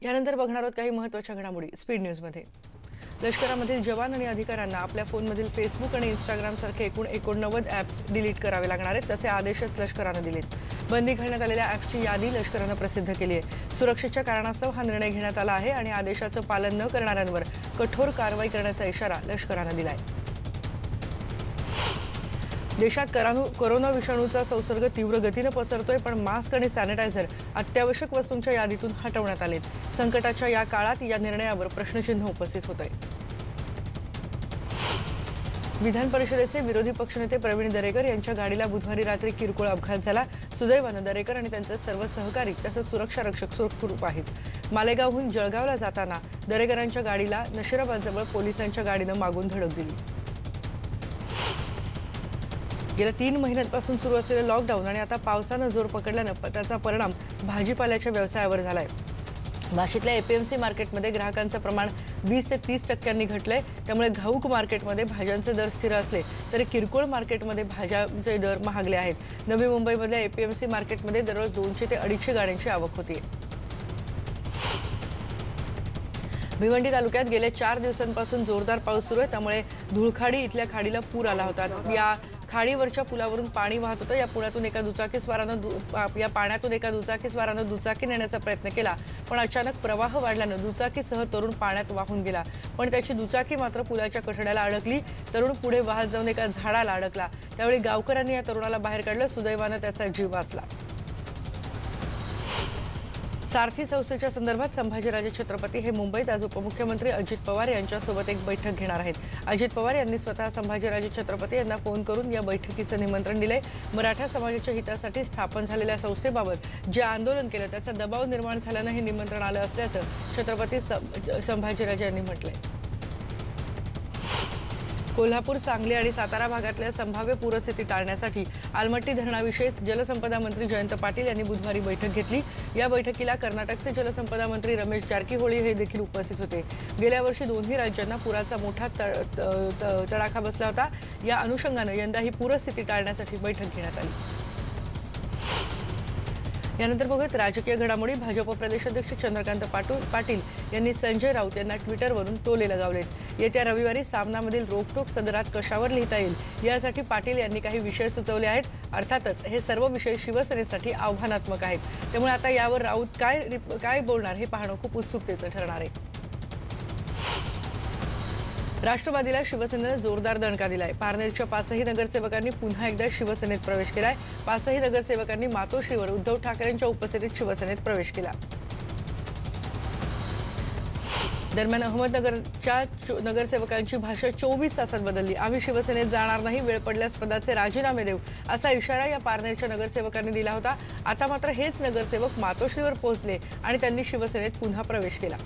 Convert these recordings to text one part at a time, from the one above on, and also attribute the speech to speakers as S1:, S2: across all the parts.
S1: यानंतर बघणार आहोत काही महत्त्वाच्या घडामोडी स्पीड न्यूजमध्ये। लष्करामधील जवान आणि अधिकाऱ्यांना आपल्या फोनमधील फेसबुक आणि इंस्टाग्राम सारखे एकूण 89 ॲप्स डिलीट करावे लागणार आहेत, तसे आदेशच लष्कराने दिलेत। बंदी घालण्यात आलेल्या ॲप्सची यादी लष्कराने प्रसिद्ध केली आहे। सुरक्षेच्या कारणास्तव हा निर्णय घेण्यात आला आहे आणि आदेशाचं पालन न करणाऱ्यांवर कठोर कारवाई करण्याचा इशारा लष्कराने दिला आहे। देशात कोरोना विषाणूचा संसर्ग तीव्र गतीने पसरतोय, पण मास्क आणि सॅनिटायझर अत्यावश्यक वस्तूंच्या यादीतून हटवण्यात आलेत। संकटाच्या या काळात या निर्णयावर प्रश्नचिन्ह उपस्थित होत आहे। विधान परिषदेचे विरोधी पक्षनेते प्रवीण दरेकर यांच्या गाडीला बुधवारी रात्री किरकोळ अपघात झाला। सुदैवाने दरेकर आणि त्यांचे सर्व सहकारी तसेच सुरक्षा रक्षक सुखरूप आहेत। मालेगावहून जळगावला जाताना दरेकरांच्या गाडीला नशिराबादजवळ पोलिसांच्या गाडीने मागून धडक दिली। गेल्या 3 महिन्यांपासून सुरू असलेले लॉकडाऊन आणि आता पावसाने जोर पकडल्याने त्याचा परिणाम भाजीपाल्याच्या व्यवसायावर झालाय। वाशीतल्या एपीएमसी मार्केटमध्ये ग्राहकांचे प्रमाण 20 ते 30% घटले। त्यामुळे घाऊक मार्केटमध्ये भाज्यांचे दर स्थिर असले तरी किरकोळ मार्केटमध्ये भाज्यांचे दर महागले आहेत। नवी मुंबईमधल्या एपीएमसी मार्केटमध्ये दररोज 200 ते 250 गाड्यांची आवक होती। भिवंडी तालुक्यात गेल्या 4 दिवसांपासून जोरदार पाऊस सुरू आहे, त्यामुळे धुळखाडी इथल्या खाडीला पूर आला होता। या खाडीवरच्या पुलावरून पाणी वाहत होतं। या पाण्यातून एका दुचाकीस्वाराने दुचाकी नेण्याचा प्रयत्न केला, पण अचानक प्रवाह वाढल्याने दुचाकीसह तरुण पाण्यात वाहून गेला, पण त्याची दुचाकी मात्र पुलाच्या कठड्याला अडकली। तरुण पुढे वाहत जाऊन एका झाडाला अडकला। त्यावेळी गावकऱ्यांनी या तरुणाला बाहेर काढलं। सुदैवाने त्याचा जीव वाचला। सारथी संस्थेच्या संदर्भात संभाजीराजे छत्रपती हे मुंबईत आज उपमुख्यमंत्री अजित पवार यांच्यासोबत एक बैठक घेणार आहेत। अजित पवार यांनी स्वतः संभाजीराजे छत्रपती यांना फोन करून या बैठकीचं निमंत्रण दिले। मराठा समाजाच्या हितासाठी स्थापन झालेल्या संस्थेबाबत जे आंदोलन केलं त्याचा दबाव निर्माण झाल्याने हे निमंत्रण आलं असल्याचं छत्रपती संभाजीराजे यांनी म्हटलंय। कोल्हापूर, सांगली आणि सातारा भागातल्या संभाव्य पूरस्थिती टाळण्यासाठी आलमट्टी धरणाविषयी जलसंपदा मंत्री जयंत पाटील यांनी बुधवारी बैठक घेतली। या बैठकीला कर्नाटकचे जलसंपदा मंत्री रमेश जारकीहोळी हे देखील उपस्थित होते। गेल्या वर्षी दोन्ही राज्यांना पुराचा मोठा तडाखा बसला होता। या अनुषंगाने यंदा ही पूरस्थिती टाळण्यासाठी बैठक घेण्यात आली। यानंतर बघत राजकीय घडामोडी। भाजप प्रदेशाध्यक्ष चंद्रकांत पाटील यांनी संजय राऊत यांना ट्विटरवरून टोले लगावलेत। येत्या रविवारी सामनामधील रोखटोक सदरात कशावर लिहिता येईल यासाठी पाटील यांनी काही विषय सुचवले आहेत। अर्थातच हे सर्व विषय शिवसेनेसाठी आव्हानात्मक आहेत, त्यामुळे आता यावर राऊत काय बोलणार हे पाहणं खूप उत्सुकतेचं ठरणार आहे। राष्ट्रवादीला शिवसेनेने जोरदार दणका दिलाय। पारनेरच्या 5ही नगरसेवकांनी पुन्हा एकदा शिवसेनेत प्रवेश केलाय। 5ही नगरसेवकांनी मातोश्रीवर उद्धव ठाकरेंच्या उपस्थितीत शिवसेनेत प्रवेश केला। दरम्यान अहमदनगरच्या नगरसेवकांची भाषा 24 तासात बदलली। आम्ही शिवसेनेत जाणार नाही, वेळ पडल्यास पदाचे राजीनामे देऊ असा इशारा या पारनेरच्या नगरसेवकांनी दिला होता। आता मात्र हेच नगरसेवक मातोश्रीवर पोहोचले आणि त्यांनी शिवसेनेत पुन्हा प्रवेश केला।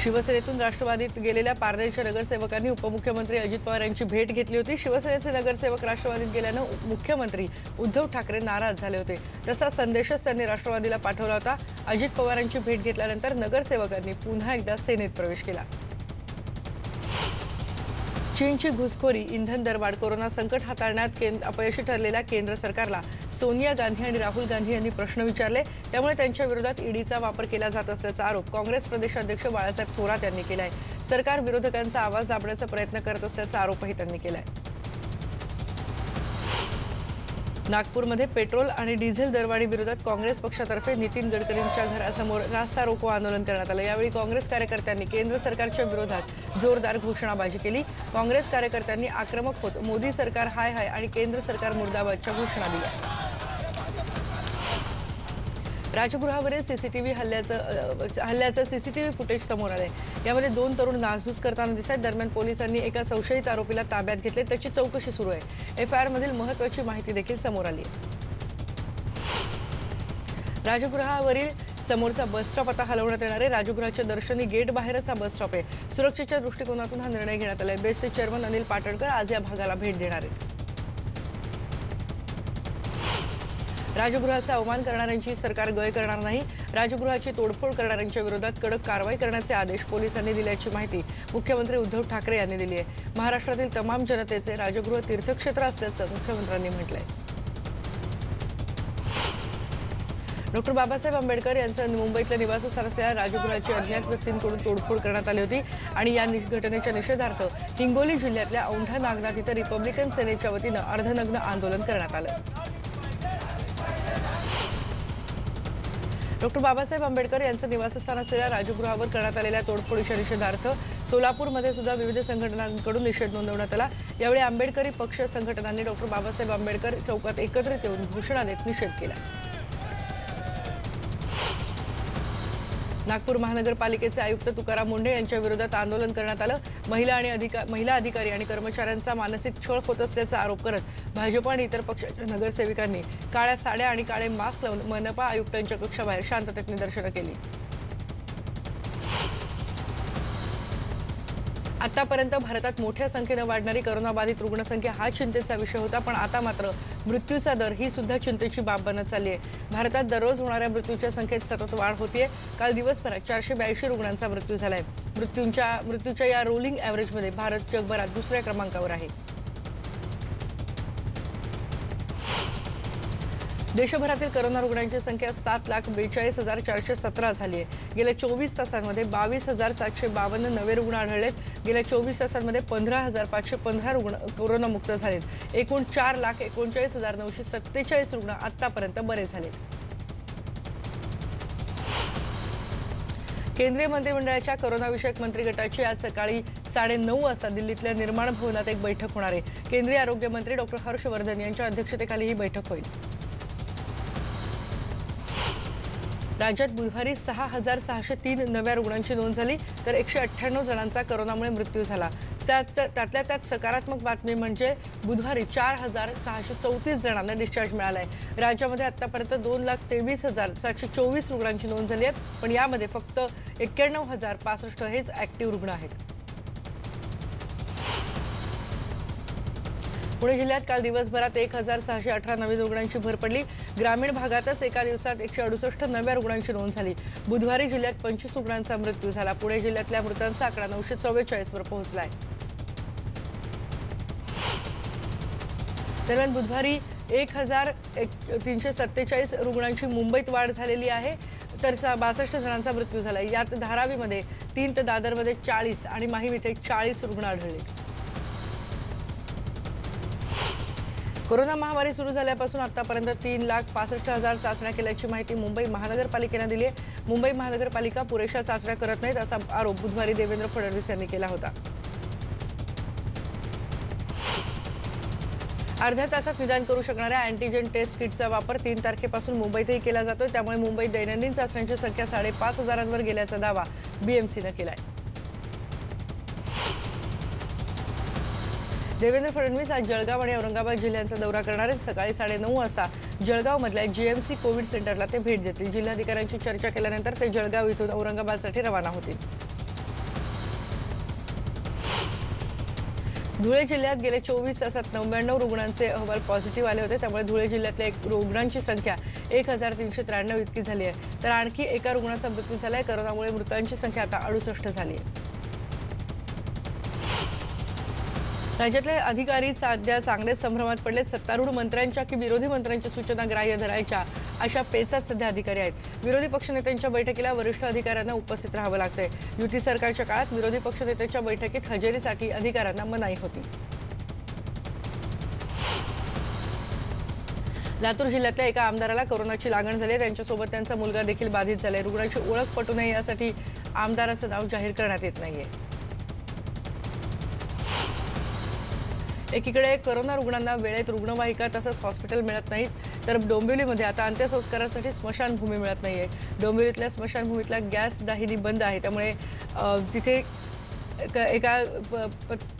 S1: शिवसेनेतून राष्ट्रवादीत गेलेल्या पारनेरच्या नगरसेवकांनी उपमुख्यमंत्री अजित पवार यांची भेट घेतली होती। शिवसेनेचे नगरसेवक राष्ट्रवादीत गेल्याने मुख्यमंत्री उद्धव ठाकरे नाराज झाले होते। तसा संदेशच त्यांनी राष्ट्रवादीला पाठवला होता। अजित पवारांची भेट घेतल्यानंतर नगरसेवकांनी पुन्हा एकदा सेनेत प्रवेश केला। चीनची घुसखोरी, इंधन दरवाढ, कोरोना संकट हाताळण्यात अपयशी ठरलेल्या केंद्र सरकारला सोनिया गांधी आणि राहुल गांधी यांनी प्रश्न विचारले। त्यामुळे त्यांच्या विरोधात ईडीचा वापर केला जात असल्याचा आरोप काँग्रेस प्रदेशाध्यक्ष बाळासाहेब थोरात यांनी केला आहे। सरकार विरोधकांचा आवाज दाबण्याचा प्रयत्न करत असल्याचा आरोपही त्यांनी केला आहे। नागपूरमध्ये पेट्रोल आणि डिझेल दरवाढी विरोधात काँग्रेस पक्षातर्फे नितीन गडकरींच्या घरासमोर रास्ता रोको आंदोलन करण्यात आलं। यावेळी काँग्रेस कार्यकर्त्यांनी केंद्र सरकारच्या विरोधात जोरदार घोषणाबाजी केली। काँग्रेस कार्यकर्त्यांनी आक्रमक होत मोदी सरकार हाय हाय आणि केंद्र सरकार मुर्दाबादच्या घोषणा दिल्या। राजगृहावरील सीसीटीव्ही हल्ल्याचं सीसीटीव्ही फुटेज समोर आले। यामध्ये 2 तरुण नासधूस करताना दिसत आहेत। दरम्यान पोलिसांनी एका संशयित आरोपीला ताब्यात घेतले, त्याची चौकशी सुरू आहे। एफआयआर मधील महत्त्वाची माहिती देखील समोर आली आहे। राजगृहावरील समोरचा बस स्टॉप आता हलवण्यात येणार आहे। राजगृहाच्या दर्शनी गेट बाहेरच हा बस स्टॉप आहे। सुरक्षेच्या दृष्टिकोनातून हा निर्णय घेण्यात आला आहे। बेस्टचे चेअरमन अनिल पाटणकर आज या भागाला भेट देणार आहेत। राजगृहाचा अवमान करणाऱ्यांची सरकार गय करणार नाही। राजगृहाची तोडफोड करणाऱ्यांच्या विरोधात कडक कारवाई करण्याचे आदेश पोलिसांनी दिल्याची माहिती मुख्यमंत्री उद्धव ठाकरे यांनी दिली आहे। महाराष्ट्रातील तमाम जनतेचे राजगृह तीर्थक्षेत्र असल्याचं मुख्यमंत्र्यांनी म्हटलंय। डॉक्टर बाबासाहेब आंबेडकर यांचं मुंबईतल्या निवासस्थान असलेल्या राजगृहाची अज्ञात व्यक्तींकडून तोडफोड करण्यात आली होती आणि या घटनेच्या निषेधार्थ हिंगोली जिल्ह्यातल्या औंढा नागनाथ इथं रिपब्लिकन सेनेच्या वतीनं अर्धनग्न आंदोलन करण्यात आलं। डॉक्टर बाबासाहेब आंबेडकर यांचं निवासस्थान असलेल्या राजगृहावर करण्यात आलेल्या तोडफोडीच्या निषेधार्थ सोलापूरमध्ये सुद्धा विविध संघटनांकडून निषेध नोंदवण्यात आला। यावेळी आंबेडकरी पक्ष संघटनांनी डॉक्टर बाबासाहेब आंबेडकर चौकात एकत्रित येऊन घोषणा देत निषेध केला। नागपूर महानगरपालिकेचे आयुक्त तुकाराम मुंढे यांच्या विरोधात आंदोलन करण्यात आलं। महिला अधिकारी आणि कर्मचाऱ्यांचा मानसिक छळ होत असल्याचा आरोप करत भाजप आणि इतर पक्षाच्या नगरसेविकांनी काळ्या साड्या आणि काळे मास्क लावून मनपा आयुक्तांच्या कक्षाबाहेर शांततेत निदर्शनं केली। आतापर्यंत भारतात मोठ्या संख्येने वाढणारी कोरोनाबाधित रुग्णसंख्या हा चिंतेचा विषय होता, पण आता मात्र मृत्यूचा दर ही सुद्धा चिंतेची बाब बनत चालली आहे। भारतात दररोज होणाऱ्या मृत्यूच्या संख्येत सतत वाढ होतीये। काल दिवसभरात 482 रुग्णांचा मृत्यू झालाय। मृत्यूच्या या रोलिंग ॲव्हरेजमध्ये भारत जगभरात दुसऱ्या क्रमांकावर आहे। देशभरातील कोरोना रुग्णांची संख्या 7,42,417 झाली आहे। गेल्या 24 तासांमध्ये 22,752 नवे रुग्ण आढळलेत। गेल्या 24 तासांमध्ये 15,515 रुग्ण कोरोनामुक्त झालेत। एकूण 4,39,947 रुग्ण आतापर्यंत बरे झालेत। केंद्रीय मंत्रिमंडळाच्या कोरोनाविषयक मंत्री गटाची आज सकाळी 9:30 वाजता दिल्लीतल्या निर्माण भवनात एक बैठक होणार आहे। केंद्रीय आरोग्य मंत्री डॉक्टर हर्षवर्धन यांच्या अध्यक्षतेखाली ही बैठक होईल। राज्यात बुधवारी 6,603 नव्या रुग्णांची नोंद झाली, तर 198 जणांचा कोरोनामुळे मृत्यू झाला। त्यातल्या त्यात सकारात्मक बातमी म्हणजे बुधवारी 4,634 जणांना डिस्चार्ज मिळालाय। राज्यामध्ये आतापर्यंत 2,23,724 रुग्णांची नोंद झाली आहे, पण यामध्ये फक्त 91,065 हेच ॲक्टिव्ह रुग्ण आहेत। पुणे जिल्ह्यात काल दिवसभरात 1,618 नवीन रुग्णांची भर पडली। ग्रामीण भागातच एका दिवसात 168 नव्या रुग्णांची नोंद झाली। बुधवारी जिल्ह्यात 25 रुग्णांचा मृत्यू झाला। पुणे जिल्ह्यातल्या मृतांचा आकडा 944 वर पोहोचलाय। दरम्यान बुधवारी 1,347 रुग्णांची मुंबईत वाढ झालेली आहे, तर 62 जणांचा मृत्यू झाला। यात धारावीमध्ये 3 तर दादरमध्ये 40 आणि माहीम इथे 40 रुग्ण आढळले। कोरोना महामारी सुरू झाल्यापासून आतापर्यंत 3,65,000 चाचण्या केल्याची माहिती मुंबई महानगरपालिकेने दिली आहे। मुंबई महानगरपालिका पुरेशा चाचण्या करत नाहीत असा आरोप बुधवारी देवेंद्र फडणवीस यांनी केला होता। अर्ध्या तासात निदान करू शकणाऱ्या अँटीजेन टेस्ट किटचा वापर 3 तारखेपासून मुंबईतही केला जातोय। त्यामुळे मुंबईत दैनंदिन चाचण्यांची संख्या 5,500 गेल्याचा दावा बीएमसीने केलाय। देवेंद्र फडणवीस आज जळगाव आणि औरंगाबाद जिल्ह्यांचा दौरा करणार आहेत। सकाळी 9:30 वाजता जळगावमधल्या जीएमसी कोविड सेंटरला ते भेट देतील। जिल्हाधिकाऱ्यांची चर्चा केल्यानंतर ते जळगाव इथून औरंगाबादसाठी रवाना होतील। धुळे जिल्ह्यात गेल्या 24 तासात 99 रुग्णांचे अहवाल पॉझिटिव्ह आले होते। त्यामुळे धुळे जिल्ह्यातल्या रुग्णांची संख्या 1,393 इतकी झाली आहे, तर आणखी एका रुग्णाचा मृत्यू झालाय। कोरोनामुळे मृतांची संख्या आता 68 झाली आहे। राज्यातले अधिकारी सध्या चांगलेच संभ्रमात पडलेत। सत्तारूढ मंत्र्यांच्या की विरोधी मंत्र्यांच्या सूचना ग्राह्य धरायच्या अशा पेचात सध्या अधिकारी आहेत। विरोधी पक्षनेत्यांच्या बैठकीला वरिष्ठ अधिकाऱ्यांना उपस्थित राहावं लागतंय। युती सरकारच्या काळात विरोधी पक्षनेत्यांच्या बैठकीत हजेरीसाठी अधिकाऱ्यांना मनाई होती। लातूर जिल्ह्यातल्या एका आमदाराला कोरोनाची लागण झाली आहे। त्यांच्यासोबत त्यांचा मुलगा देखील बाधित झालाय। रुग्णाची ओळख पटू नये यासाठी आमदाराचं नाव जाहीर करण्यात येत नाहीये। एकीकडे कोरोना रुग्णांना वेळेत रुग्णवाहिका तसंच हॉस्पिटल मिळत नाहीत, तर डोंबिवलीमध्ये आता अंत्यसंस्कारासाठी स्मशानभूमी मिळत नाहीये। डोंबिवलीतल्या स्मशानभूमीतल्या गॅस दाहिनी बंद आहे, त्यामुळे तिथे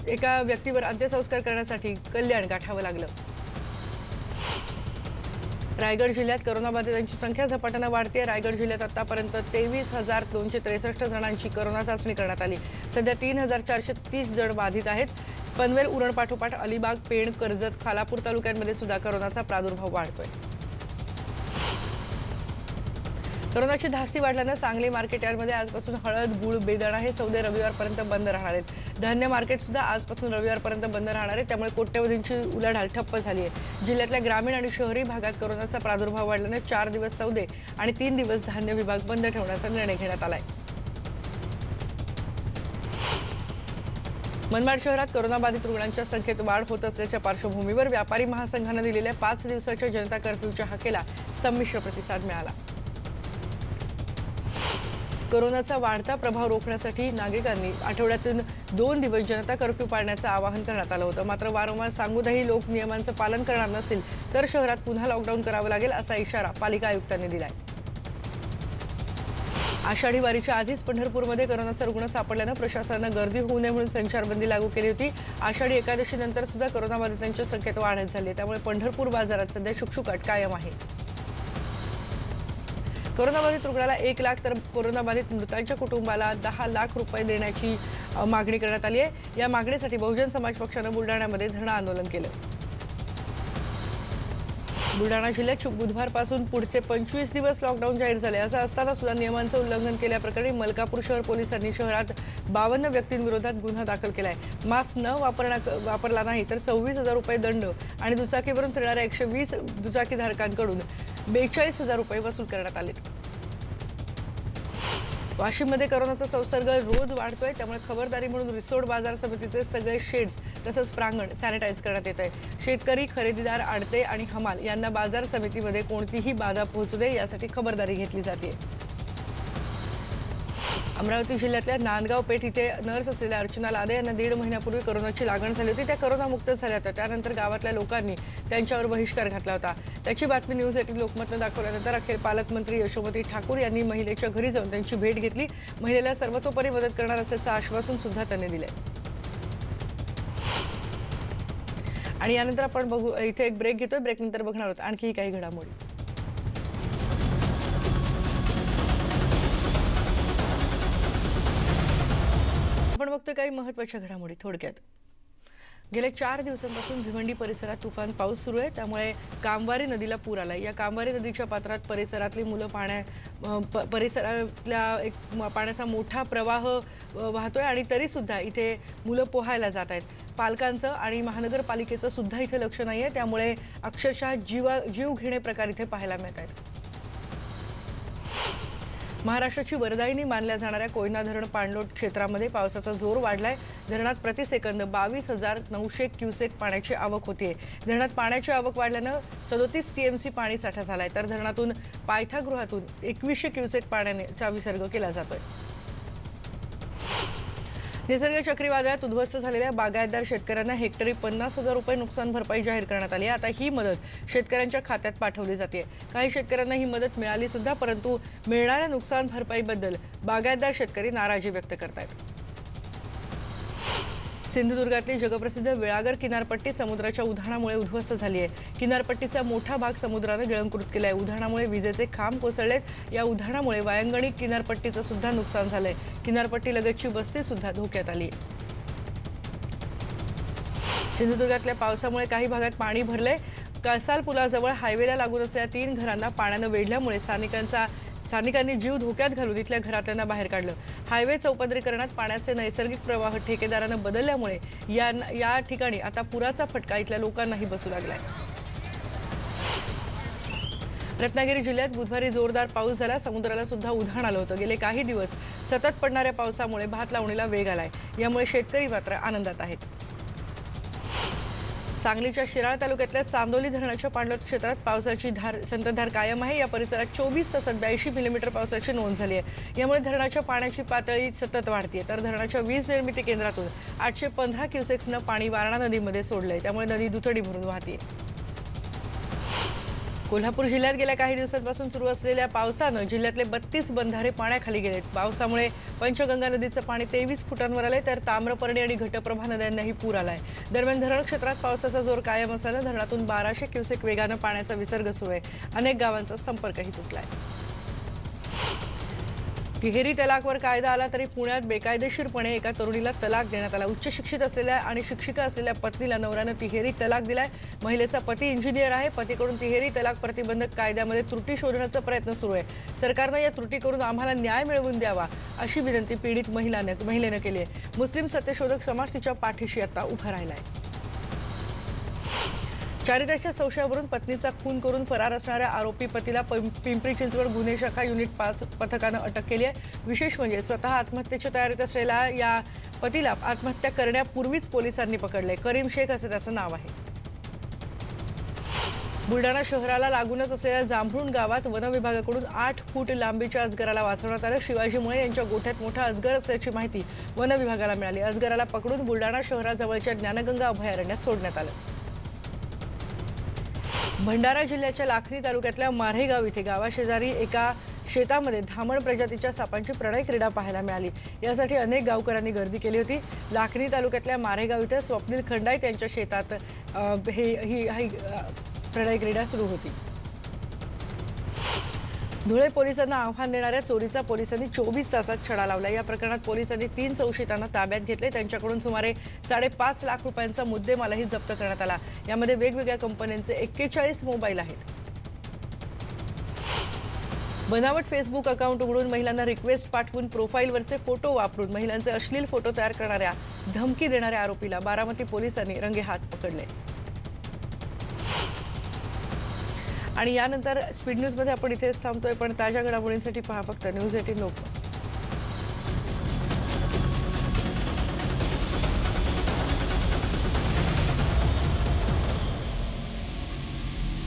S1: एका व्यक्तीवर अंत्यसंस्कार करण्यासाठी कल्याण गाठावं लागलं। रायगड जिल्ह्यात कोरोनाबाधितांची संख्या झपाट्याने वाढते। रायगड जिल्ह्यात आतापर्यंत 23,263 जणांची कोरोना चाचणी करण्यात आली। सध्या 3,430 जण बाधित आहेत। पनवेल उरण पाठोपाठ अलिबाग, पेण, कर्जत, खालापूर तालुक्यांमध्ये सुद्धा कोरोनाचा प्रादुर्भाव वाढतोय। कोरोनाची धास्ती वाढल्यानं सांगली मार्केट यार्डमध्ये आजपासून हळद, गूळ, बेदाणा हे सौदे रविवारपर्यंत बंद राहणार आहेत. धान्य मार्केट सुद्धा आजपासून रविवारपर्यंत बंद राहणार आहे. त्यामुळे कोट्यवधींची उलाढाल ठप्प झाली आहे. जिल्ह्यातल्या ग्रामीण आणि शहरी भागात कोरोनाचा प्रादुर्भाव वाढल्यानं 4 दिवस सौदे आणि 3 दिवस धान्य विभाग बंद ठेवण्याचा निर्णय घेण्यात आलाय. मनमाड शहरात कोरोनाबाधित रुग्णांच्या संख्येत वाढ होत असल्याच्या पार्श्वभूमीवर व्यापारी महासंघाने दिलेल्या 5 दिवसाच्या जनता कर्फ्यूच्या हाकेला संमिश्र प्रतिसाद मिळाला. कोरोनाचा वाढता प्रभाव रोखण्यासाठी नागरिकांनी आठवड्यातून 2 दिवस जनता कर्फ्यू पाळण्याचं आवाहन करण्यात आलं होतं. मात्र वारंवार सांगूनही लोक नियमांचं पालन करणार नसतील तर शहरात पुन्हा लॉकडाऊन करावं लागेल असा इशारा पालिका आयुक्तांनी दिलाय. आषाढी वारीच्या आधीच पंढरपूरमध्ये कोरोनाचा रुग्ण सापडल्यानं प्रशासनानं गर्दी होऊ नये म्हणून संचारबंदी लागू केली होती. आषाढी एकादशीनंतर सुद्धा कोरोनाबाधितांच्या संख्येत वाढ झाली. त्यामुळे पंढरपूर बाजारात सध्या शुकशुकाट कायम आहे. कोरोनाबाधित रुग्णाला 1 लाख तर कोरोनाबाधित मृतांच्या कुटुंबाला 10 लाख रुपये देण्याची मागणी करण्यात आली आहे. या मागणीसाठी बहुजन समाज पक्षानं बुलढाण्यामध्ये धरणं आंदोलन केलं. बुलढाणा जिल्ह्यात बुधवारपासून पुढचे 25 दिवस लॉकडाऊन जाहीर झाले. असं असताना सुद्धा नियमांचं उल्लंघन केल्याप्रकरणी मलकापूर शहर पोलिसांनी शहरात 52 व्यक्तींविरोधात गुन्हा दाखल केलाय. मास्क न वापरला नाही तर 26,000 रुपये दंड आणि दुचाकीवरून फिरणाऱ्या 120 दुचाकीधारकांकडून 42,000 रुपये वसूल करण्यात आले. वाशिममध्ये कोरोनाचा संसर्ग रोज वाढतोय. त्यामुळे खबरदारी म्हणून रिसोड बाजार समितीचे सगळे शेड्स तसंच प्रांगण सॅनिटाईज करण्यात येत आहे. शेतकरी, खरेदीदार, आडते आणि हमाल यांना बाजार समितीमध्ये कोणतीही बाधा पोहोचू नये यासाठी खबरदारी घेतली जाते. अमरावती जिल्ह्यातल्या नांदगाव पेठ इथे नर्स असलेल्या अर्चना लादे यांना 1.5 महिन्यापूर्वी कोरोनाची लागण झाली होती. त्या कोरोनामुक्त झाल्या होत्या. त्यानंतर गावातल्या लोकांनी त्यांच्यावर बहिष्कार घातला होता. त्याची बातमी न्यूज 18 लोकमतनं दाखवल्यानंतर अखेर पालकमंत्री यशोमती ठाकूर यांनी महिलेच्या घरी जाऊन त्यांची भेट घेतली. महिलेला सर्वतोपरी मदत करणार असल्याचं आश्वासन सुद्धा त्यांनी दिलंय. आणि यानंतर आपण बघू इथे एक ब्रेक घेतोय. ब्रेकनंतर बघणार आहोत आणखी काही घडामोडी. आपण बघतोय काही महत्त्वाच्या घडामोडी थोडक्यात. गेल्या 4 दिवसांपासून भिवंडी परिसरात तुफान पाऊस सुरू आहे. त्यामुळे कामवारी नदीला पूर आलाय. या कामवारी नदीच्या पात्रात परिसरातली मुलं परिसरातल्या एक पाण्याचा मोठा प्रवाह वाहतोय आणि तरी सुद्धा इथे मुलं पोहायला जात आहेत. पालकांचं आणि महानगरपालिकेचं सुद्धा इथे लक्ष नाहीये. त्यामुळे अक्षरशः जीव घेणे प्रकार इथे पाहायला मिळत आहेत. महाराष्ट्राची वरदायिनी मानल्या जाणाऱ्या कोयना धरण पाणलोट क्षेत्रामध्ये पावसाचा जोर वाढलाय. धरणात प्रतिसेकंद 22,900 क्युसेक पाण्याची आवक होतीये. धरणात पाण्याची आवक वाढल्यानं 37 TMC पाणी साठा झालाय. तर धरणातून पायथागृहातून 2100 क्युसेक पाण्याचा विसर्ग केला जातोय. निसर्ग चक्रीवादळात उद्ध्वस्त झालेल्या बागायतदार शेतकऱ्यांना हेक्टरी 50,000 रुपये नुकसान भरपाई जाहीर करण्यात आली. आता ही मदत शेतकऱ्यांच्या खात्यात पाठवली जाते. काही शेतकऱ्यांना ही मदत मिळाली सुद्धा, परंतु मिळणाऱ्या नुकसान भरपाईबद्दल बागायतदार शेतकरी नाराजी व्यक्त करतात. सिंधुदुर्गातली जगप्रसिद्ध वेळागर किनारपट्टी समुद्राच्या उधाणामुळे उद्ध्वस्त झाली आहे. किनारपट्टीचा मोठा भाग समुद्राने गिळंकृत केला आहे. उधाणामुळे विजेचे खांब कोसळलेत. या उधाणामुळे वायंगणी किनारपट्टीचं सुद्धा नुकसान झालंय. किनारपट्टी लगतची वस्ती सुद्धा धोक्यात आली आहे. सिंधुदुर्गातल्या पावसामुळे काही भागात पाणी भरलंय. कसाल पुलाजवळ हायवेला लागून असलेल्या 3 घरांना पाण्यानं वेढल्यामुळे स्थानिकांनी जीव धोक्यात घालून इथल्या घरातल्यांना बाहेर काढलं. हायवे चौपदरीकरणात पाण्याचे नैसर्गिक प्रवाह ठेकेदारानं बदलल्यामुळे या ठिकाणी आता पुराचा फटका इथल्या लोकांनाही बसू लागलाय. रत्नागिरी जिल्ह्यात बुधवारी जोरदार पाऊस झाला. समुद्राला सुद्धा उधाण आलं होतं. गेले काही दिवस सतत पडणाऱ्या पावसामुळे भात लावणीला वेग आलाय. यामुळे शेतकरी मात्र आनंदात आहेत. सांगलीच्या शिराळा तालुक्यातल्या चांदोली धरणाच्या पाणलोट क्षेत्रात पावसाची संततधार कायम आहे. या परिसरात 24 तासात 82 मिलीमीटर पावसाची नोंद झाली आहे. यामुळे धरणाच्या पाण्याची पातळी सतत वाढते. तर धरणाच्या वीज निर्मिती केंद्रातून 815 क्युसेक्सनं पाणी वारणा नदीमध्ये सोडलंय. त्यामुळे नदी दुथडी भरून वाहते. कोल्हापूर जिल्ह्यात गेल्या काही दिवसांपासून सुरू असलेल्या पावसानं जिल्ह्यातले 32 बंधारे पाण्याखाली गेलेत. पावसामुळे पंचगंगा नदीचं पाणी 23 फुटांवर आलंय. तर ताम्रपर्णी आणि घटप्रभा नद्यांनाही पूर आलाय. दरम्यान धरण क्षेत्रात पावसाचा जोर कायम असल्यानं धरणातून 1200 क्युसेक वेगानं पाण्याचा विसर्ग सुरू आहे. अनेक गावांचा संपर्कही तुटलाय. तिहेरी तलाकवर कायदा आला तरी पुण्यात बेकायदेशीरपणे एका तरुणीला तलाक देण्यात आला। उच्च शिक्षित असलेल्या आणि शिक्षिका असलेल्या पत्नीला नवऱ्यानं तिहेरी तलाक दिलाय। महिलेचा पती इंजिनियर आहे। पतीकडून तिहेरी तलाक प्रतिबंधक कायद्यामध्ये त्रुटी शोधण्याचा प्रयत्न सुरू आहे। सरकारनं या त्रुटी करून आम्हाला न्याय मिळवून द्यावा अशी विनंती पीडित महिलेनं केली आहे। मुस्लिम सत्यशोधक समाज तिच्या पाठीशी आता उभा राहिला आहे। चारित्र्याच्या संशयावरून पत्नीचा खून करून फरार असणाऱ्या आरोपी पतीला पिंपरी चिंचवड गुन्हे शाखा युनिट 5 पथकानं अटक केली आहे। विशेष म्हणजे स्वतः आत्महत्येच्या तयारीत असलेल्या या पतीला आत्महत्या करण्यापूर्वीच पोलिसांनी पकडले। करीम शेख असं त्याचं नाव आहे। बुलढाणा शहराला लागूनच असलेल्या जांभरुण गावात वन विभागाकडून 8 फूट लांबीच्या अजगराला वाचवण्यात आलं। शिवाजी मुळे यांच्या गोठ्यात मोठा अजगर असल्याची माहिती वन विभागाला मिळाली। अजगराला पकडून बुलढाणा शहराजवळच्या ज्ञानगंगा अभयारण्यात सोडण्यात आलं। भंडारा जिल्ह्याच्या लाखनी तालुक्यातल्या मारेगाव इथे गावाशेजारी एका शेतामध्ये धामण प्रजातीच्या सापांची प्रणय क्रीडा पाहायला मिळाली। यासाठी अनेक गावकऱ्यांनी गर्दी केली होती। लाखनी तालुक्यातल्या मारेगाव इथे स्वप्नील खंडाईत यांच्या शेतात ही प्रणय क्रीडा सुरू होती। धुळे पोलिसांना आव्हान देणाऱ्या चोरीचा पोलिसांनी 24 तासात छडा लावला। या प्रकरणात पोलिसांनी 3 संशयितांना ताब्यात घेतले। त्यांच्याकडून सुमारे 5.5 लाख रुपयांचा मुद्देमालही जप्त करण्यात आला। यामध्ये वेगवेगळ्या कंपन्यांचे 41 मोबाईल आहेत। बनावट फेसबुक अकाउंट उघडून महिलांना रिक्वेस्ट पाठवून प्रोफाईलवरचे फोटो वापरून महिलांचे अश्लील फोटो तयार करणाऱ्या धमकी देणाऱ्या आरोपीला बारामती पोलिसांनी रंगेहात पकडले। आणि यानंतर स्पीड न्यूजमध्ये आपण इथेच थांबतोय, पण ताज्या घडामोडींसाठी पहा फक्त न्यूज 18 लोकमत।